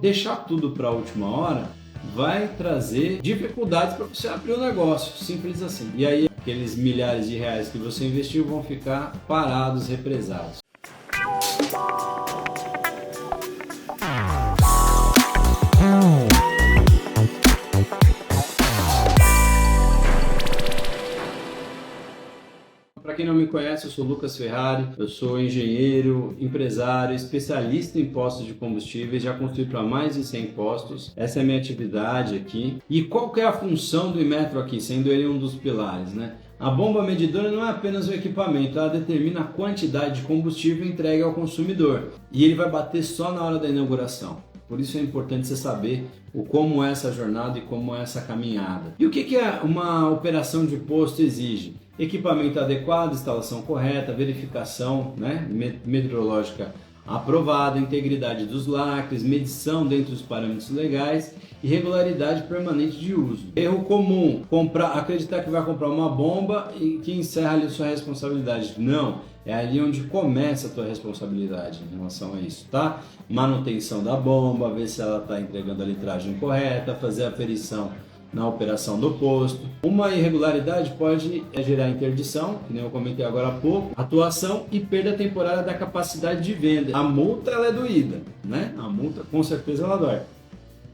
Deixar tudo para a última hora vai trazer dificuldades para você abrir o negócio, simples assim. E aí aqueles milhares de reais que você investiu vão ficar parados, represados. Para quem não me conhece, eu sou Lucas Ferrari, eu sou engenheiro, empresário, especialista em postos de combustíveis, já construí para mais de 100 postos, essa é a minha atividade aqui. E qual que é a função do Inmetro aqui, sendo ele um dos pilares, né? A bomba medidora não é apenas um equipamento, ela determina a quantidade de combustível entregue ao consumidor e ele vai bater só na hora da inauguração. Por isso é importante você saber como é essa jornada e como é essa caminhada. E o que uma operação de posto exige? Equipamento adequado, instalação correta, verificação, metrológica aprovada, integridade dos lacres, medição dentro dos parâmetros legais e regularidade permanente de uso. Erro comum, acreditar que vai comprar uma bomba e que encerra ali a sua responsabilidade. Não, é ali onde começa a tua responsabilidade em relação a isso, tá? Manutenção da bomba, ver se ela está entregando a litragem correta, fazer a aferição na operação do posto. Uma irregularidade pode gerar interdição, que nem eu comentei agora há pouco, atuação e perda temporária da capacidade de venda. A multa ela é doída, né? A multa com certeza ela dói.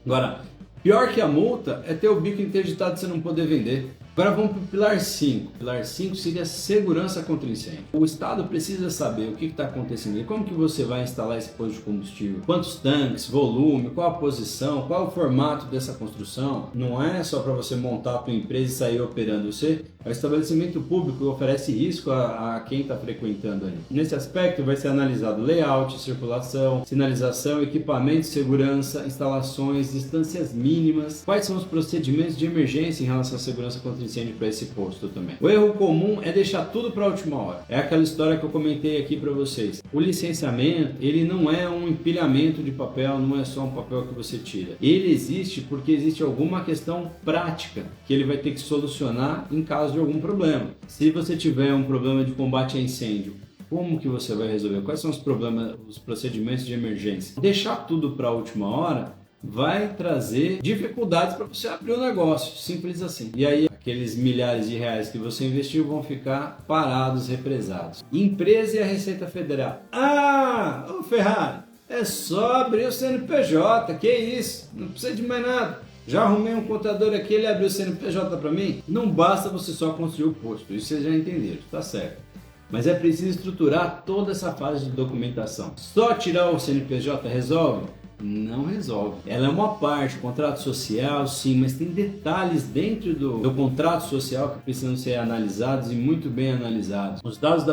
Agora, pior que a multa é ter o bico interditado e você não poder vender. Agora vamos para o pilar 5. Pilar 5 seria segurança contra incêndio. O Estado precisa saber o que está acontecendo e como que você vai instalar esse posto de combustível. Quantos tanques, volume, qual a posição, qual o formato dessa construção. Não é só para você montar a tua empresa e sair operando. Você é um estabelecimento público que oferece risco a quem está frequentando ali. Nesse aspecto vai ser analisado layout, circulação, sinalização, equipamento de segurança, instalações, distâncias mínimas. Quais são os procedimentos de emergência em relação à segurança contra incêndio para esse posto também. O erro comum é deixar tudo para a última hora. É aquela história que eu comentei aqui para vocês. O licenciamento, ele não é um empilhamento de papel, não é só um papel que você tira. Ele existe porque existe alguma questão prática que ele vai ter que solucionar em caso de algum problema. Se você tiver um problema de combate a incêndio, como que você vai resolver? Quais são os procedimentos de emergência? Deixar tudo para a última hora vai trazer dificuldades para você abrir o negócio, simples assim. E aí aqueles milhares de reais que você investiu vão ficar parados, represados. Empresa e a Receita Federal. Ô Ferrari, é só abrir o CNPJ, que isso? Não precisa de mais nada. Já arrumei um contador aqui, ele abriu o CNPJ para mim. Não basta você só construir o posto, isso vocês já entenderam, tá certo. Mas é preciso estruturar toda essa fase de documentação. Só tirar o CNPJ resolve? Não resolve. Ela é uma parte, contrato social, sim, mas tem detalhes dentro do contrato social que precisam ser analisados e muito bem analisados. Os dados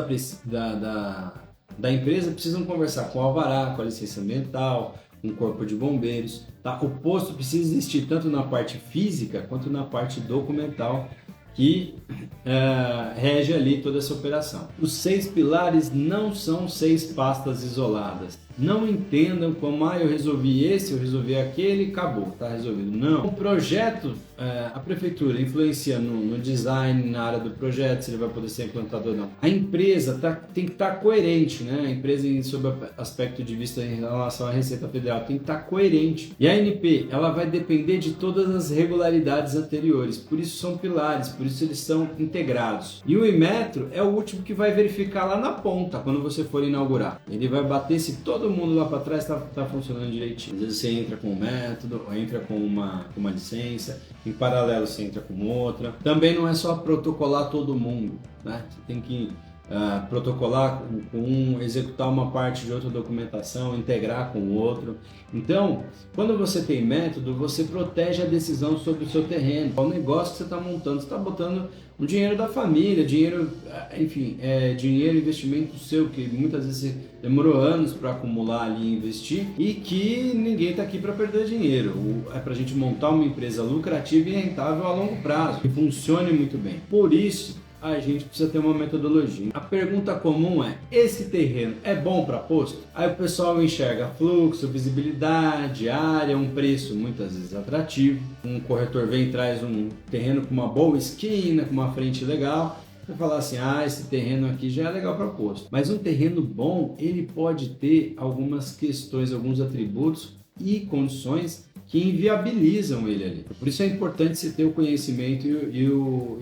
da empresa precisam conversar com o alvará, com a licença ambiental, com o corpo de bombeiros. Tá? O posto precisa existir tanto na parte física quanto na parte documental que rege ali toda essa operação. Os 6 pilares não são 6 pastas isoladas. Não entendam como, eu resolvi esse, eu resolvi aquele, acabou, tá resolvido. Não. O projeto, a prefeitura influencia no design, na área do projeto, se ele vai poder ser implantado ou não. A empresa tem que estar coerente, né? A empresa, sob aspecto de vista em relação à Receita Federal, tem que estar coerente. E a ANP, ela vai depender de todas as regularidades anteriores, por isso são pilares, por isso eles são integrados. E o Inmetro é o último que vai verificar lá na ponta, quando você for inaugurar. Ele vai bater se todo mundo lá para trás está funcionando direitinho. Às vezes você entra com um método, ou entra com uma licença, em paralelo você entra com outra. Também não é só protocolar todo mundo, né? Você tem que protocolar com um, executar uma parte de outra documentação, integrar com o outro. Então, quando você tem método, você protege a decisão sobre o seu terreno. O negócio que você está montando, você está botando o dinheiro da família, dinheiro, enfim, dinheiro, investimento seu, que muitas vezes demorou anos para acumular ali e investir, e que ninguém está aqui para perder dinheiro. É para a gente montar uma empresa lucrativa e rentável a longo prazo, que funcione muito bem. Por isso, a gente precisa ter uma metodologia. A pergunta comum é: esse terreno é bom para posto? Aí o pessoal enxerga fluxo, visibilidade, área, um preço muitas vezes atrativo. Um corretor vem e traz um terreno com uma boa esquina, com uma frente legal. Você fala assim: esse terreno aqui já é legal para posto. Mas um terreno bom, ele pode ter algumas questões, alguns atributos e condições que inviabilizam ele ali. Por isso é importante você ter o conhecimento e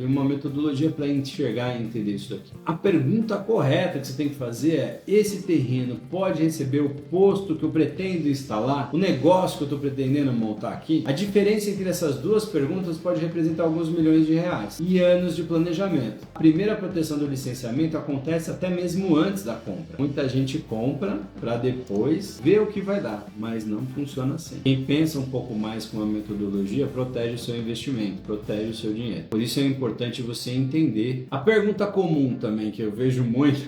uma metodologia para enxergar e entender isso daqui. A pergunta correta que você tem que fazer é: esse terreno pode receber o posto que eu pretendo instalar? O negócio que eu estou pretendendo montar aqui? A diferença entre essas duas perguntas pode representar alguns milhões de reais e anos de planejamento. A primeira proteção do licenciamento acontece até mesmo antes da compra. Muita gente compra para depois ver o que vai dar, mas não funciona assim. Quem pensa um pouco mais com a metodologia protege o seu investimento, protege o seu dinheiro. Por isso é importante você entender. A pergunta comum também que eu vejo muito: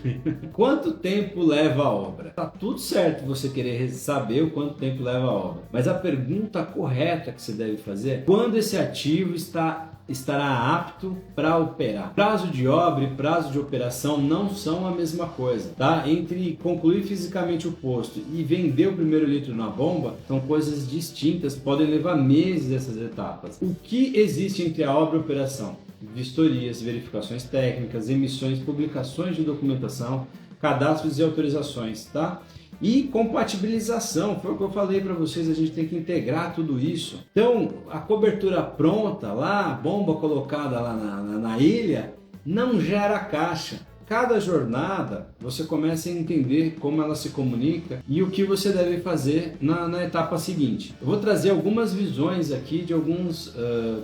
quanto tempo leva a obra? Tá tudo certo você querer saber o quanto tempo leva a obra, mas a pergunta correta que você deve fazer é: quando esse ativo estará apto para operar? Prazo de obra e prazo de operação não são a mesma coisa, tá? Entre concluir fisicamente o posto e vender o primeiro litro na bomba, são coisas distintas, podem levar meses essas etapas. O que existe entre a obra e a operação? Vistorias, verificações técnicas, emissões, publicações de documentação, cadastros e autorizações, tá? E compatibilização, foi o que eu falei para vocês, a gente tem que integrar tudo isso. Então, a cobertura pronta lá, a bomba colocada lá na ilha, não gera caixa. Cada jornada você começa a entender como ela se comunica e o que você deve fazer na etapa seguinte. Eu vou trazer algumas visões aqui de alguns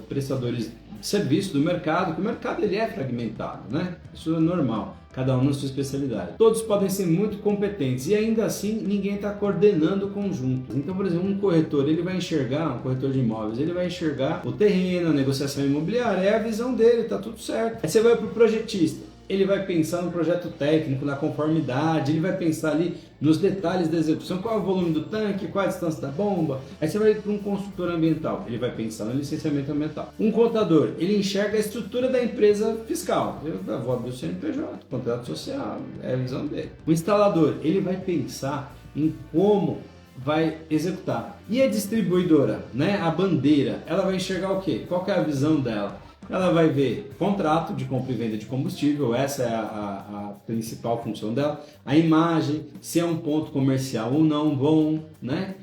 prestadores de serviço do mercado, que o mercado ele é fragmentado, né? Isso é normal. Cada um na sua especialidade. Todos podem ser muito competentes e ainda assim ninguém está coordenando conjuntos. Então, por exemplo, um corretor, ele vai enxergar, um corretor de imóveis, ele vai enxergar o terreno, a negociação imobiliária, é a visão dele, tá tudo certo. Aí você vai para o projetista. Ele vai pensar no projeto técnico, na conformidade, ele vai pensar ali nos detalhes da execução, qual é o volume do tanque, qual é a distância da bomba. Aí você vai para um consultor ambiental, ele vai pensar no licenciamento ambiental. Um contador, ele enxerga a estrutura da empresa fiscal. Eu vou abrir o CNPJ, contrato social, é a visão dele. O instalador, ele vai pensar em como vai executar. E a distribuidora, né, a bandeira, ela vai enxergar o quê? Qual que é a visão dela? Ela vai ver contrato de compra e venda de combustível, essa é a principal função dela. A imagem, se é um ponto comercial ou não bom, né?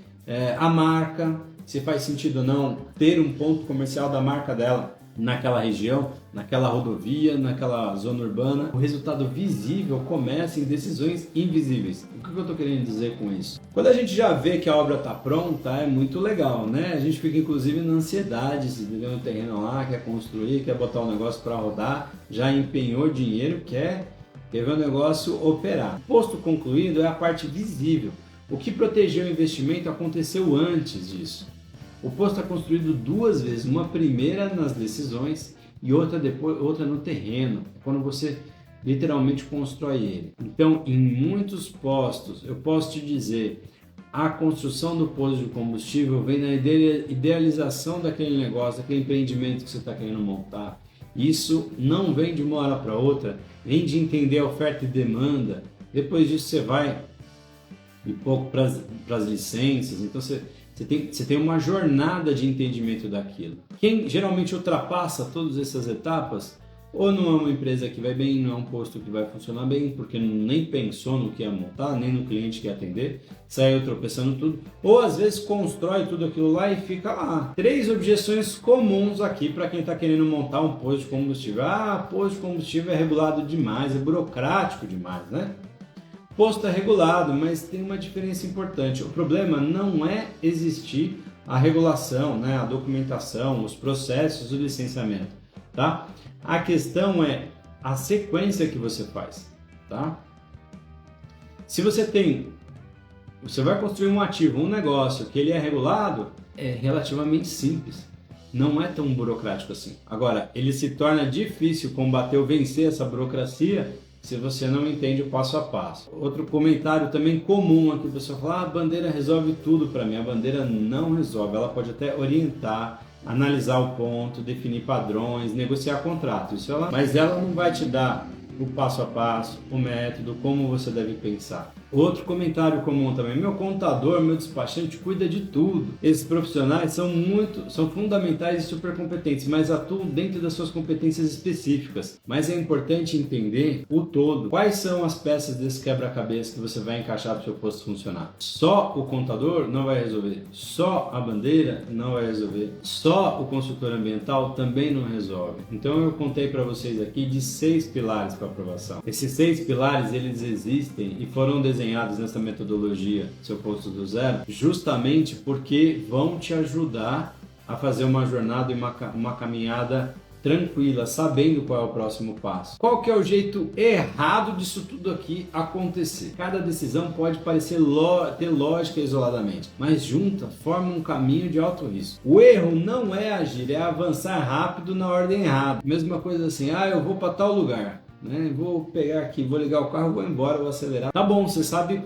A marca, se faz sentido ou não ter um ponto comercial da marca dela naquela região, naquela rodovia, naquela zona urbana. O resultado visível começa em decisões invisíveis. O que eu estou querendo dizer com isso? Quando a gente já vê que a obra está pronta, é muito legal, né? A gente fica inclusive na ansiedade, se vê um terreno lá, quer construir, quer botar um negócio para rodar, já empenhou dinheiro, quer ver o negócio operar. O posto concluído é a parte visível. O que protegeu o investimento aconteceu antes disso. O posto é construído duas vezes, uma primeira nas decisões e outra depois, outra no terreno, quando você literalmente constrói ele. Então, em muitos postos, eu posso te dizer, a construção do posto de combustível vem na idealização daquele negócio, daquele empreendimento que você está querendo montar. Isso não vem de uma hora para outra, vem de entender a oferta e demanda. Depois disso você vai um pouco para as licenças, então você tem uma jornada de entendimento daquilo. Quem geralmente ultrapassa todas essas etapas, ou não é uma empresa que vai bem, não é um posto que vai funcionar bem, porque nem pensou no que ia montar, nem no cliente que ia atender, saiu tropeçando tudo, ou às vezes constrói tudo aquilo lá e fica lá. 3 objeções comuns aqui para quem está querendo montar um posto de combustível. Posto de combustível é regulado demais, é burocrático demais, né? Posto é regulado, mas tem uma diferença importante. O problema não é existir a regulação, né, a documentação, os processos do licenciamento, tá? A questão é a sequência que você faz, tá? Se você vai construir um ativo, um negócio que ele é regulado, é relativamente simples. Não é tão burocrático assim. Agora, ele se torna difícil combater ou vencer essa burocracia se você não entende o passo a passo. Outro comentário também comum aqui, o pessoal fala, a bandeira resolve tudo para mim. A bandeira não resolve, ela pode até orientar, analisar o ponto, definir padrões, negociar contrato, mas ela não vai te dar o passo a passo, o método, como você deve pensar. Outro comentário comum também: meu contador, meu despachante cuida de tudo. Esses profissionais são fundamentais e super competentes, mas atuam dentro das suas competências específicas. Mas é importante entender o todo. Quais são as peças desse quebra-cabeça que você vai encaixar para o seu posto funcionar? Só o contador não vai resolver. Só a bandeira não vai resolver. Só o consultor ambiental também não resolve. Então eu contei para vocês aqui de 6 pilares para aprovação. Esses 6 pilares, eles existem e foram desenhados nessa metodologia Seu Posto do Zero, justamente porque vão te ajudar a fazer uma jornada e uma caminhada tranquila, sabendo qual é o próximo passo. Qual que é o jeito errado disso tudo aqui acontecer? Cada decisão pode parecer ter lógica isoladamente, mas junta forma um caminho de alto risco. O erro não é agir, é avançar rápido na ordem errada. Mesma coisa assim, eu vou para tal lugar. Vou pegar aqui, vou ligar o carro, vou embora, vou acelerar. Tá bom, você sabe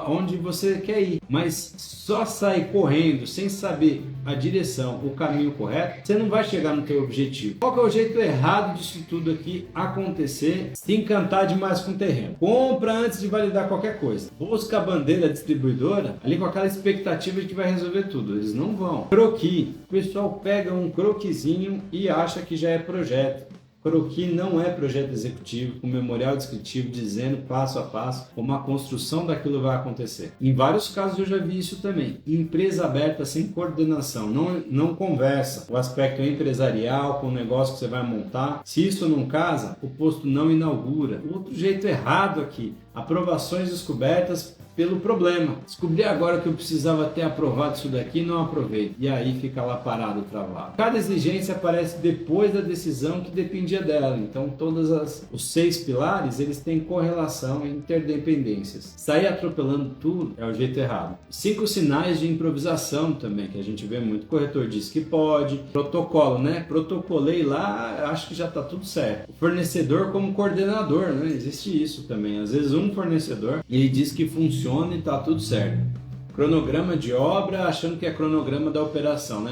onde você quer ir, mas só sair correndo sem saber a direção, o caminho correto, você não vai chegar no teu objetivo. Qual que é o jeito errado disso tudo aqui acontecer? Se encantar demais com o terreno. Compra antes de validar qualquer coisa. Busca a bandeira distribuidora ali com aquela expectativa de que vai resolver tudo. Eles não vão. Croquis. O pessoal pega um croquisinho e acha que já é projeto. Croquis não é projeto executivo com memorial descritivo dizendo passo a passo como a construção daquilo vai acontecer. Em vários casos eu já vi isso também. Empresa aberta sem coordenação, não conversa o aspecto empresarial com o negócio que você vai montar. Se isso não casa, o posto não inaugura. Outro jeito errado aqui, aprovações descobertas pelo problema. Descobri agora que eu precisava ter aprovado isso daqui e não aprovei. E aí fica lá parado, travado. Cada exigência aparece depois da decisão que dependia dela. Então todos os 6 pilares, eles têm correlação e interdependências. Sair atropelando tudo é o jeito errado. 5 sinais de improvisação também, que a gente vê muito. O corretor diz que pode. Protocolo, protocolei lá, acho que já está tudo certo. O fornecedor como coordenador, existe isso também. Às vezes um fornecedor, ele diz que funciona e tá tudo certo. Cronograma de obra, achando que é cronograma da operação,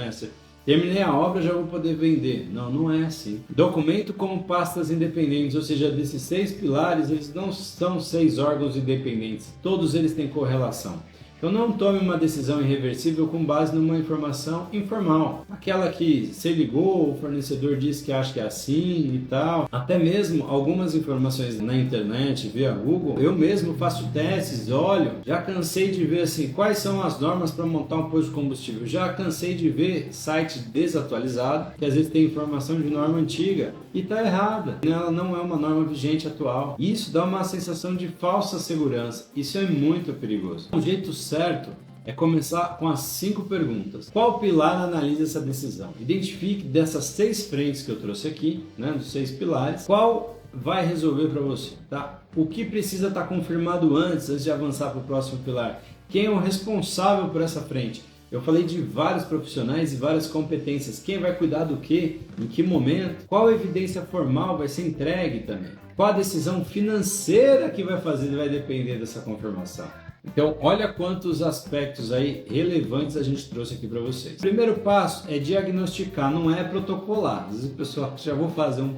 Terminei a obra, já vou poder vender. Não é assim. Documento como pastas independentes, ou seja, desses 6 pilares, eles não são 6 órgãos independentes. Todos eles têm correlação. Então não tome uma decisão irreversível com base numa informação informal. Aquela que você ligou, o fornecedor disse que acha que é assim e tal. Até mesmo algumas informações na internet, via Google, eu mesmo faço testes, olho. Já cansei de ver quais são as normas para montar um posto de combustível. Já cansei de ver site desatualizado, que às vezes tem informação de norma antiga e está errada. Ela não é uma norma vigente atual. Isso dá uma sensação de falsa segurança. Isso é muito perigoso. O jeito certo é começar com as 5 perguntas. Qual pilar analisa essa decisão? Identifique dessas 6 frentes que eu trouxe aqui, dos 6 pilares, qual vai resolver para você, tá? O que precisa estar confirmado antes de avançar para o próximo pilar? Quem é o responsável por essa frente? Eu falei de vários profissionais e várias competências. Quem vai cuidar do quê? Em que momento? Qual evidência formal vai ser entregue também? Qual a decisão financeira que vai depender dessa confirmação? Então, olha quantos aspectos aí relevantes a gente trouxe aqui para vocês. O primeiro passo é diagnosticar, não é protocolar. Às vezes o pessoal já vou fazer um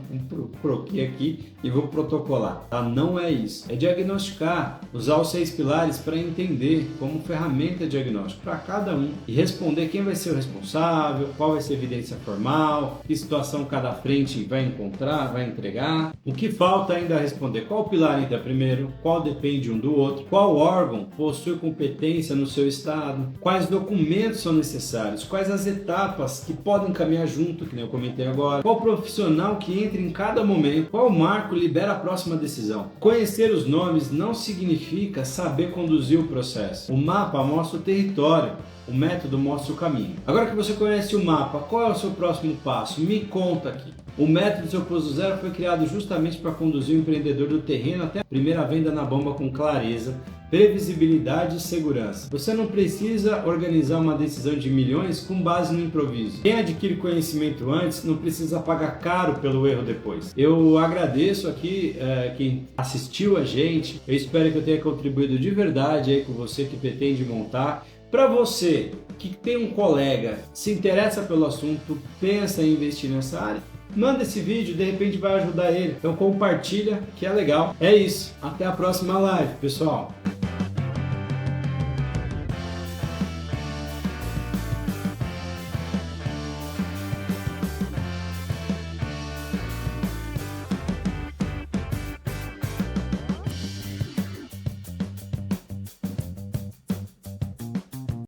croquis aqui e vou protocolar, tá? Não é isso. É diagnosticar, usar os 6 pilares para entender como ferramenta diagnóstica para cada um e responder quem vai ser o responsável, qual vai ser a evidência formal, que situação cada frente vai encontrar, vai entregar. O que falta ainda responder? Qual pilar entra primeiro? Qual depende um do outro? Qual órgão possui competência no seu estado? Quais documentos são necessários? Quais as etapas que podem caminhar junto, que nem eu comentei agora? Qual profissional que entra em cada momento? Qual marco libera a próxima decisão? Conhecer os nomes não significa saber conduzir o processo. O mapa mostra o território, o método mostra o caminho. Agora que você conhece o mapa, qual é o seu próximo passo? Me conta aqui. O método Seu Posto do Zero foi criado justamente para conduzir o empreendedor do terreno até a primeira venda na bomba com clareza, previsibilidade e segurança. Você não precisa organizar uma decisão de milhões com base no improviso. Quem adquire conhecimento antes não precisa pagar caro pelo erro depois. Eu agradeço aqui quem assistiu a gente. Eu espero que eu tenha contribuído de verdade aí com você que pretende montar. Para você que tem um colega, se interessa pelo assunto, pensa em investir nessa área, manda esse vídeo, de repente vai ajudar ele. Então compartilha, que é legal. É isso. Até a próxima live, pessoal.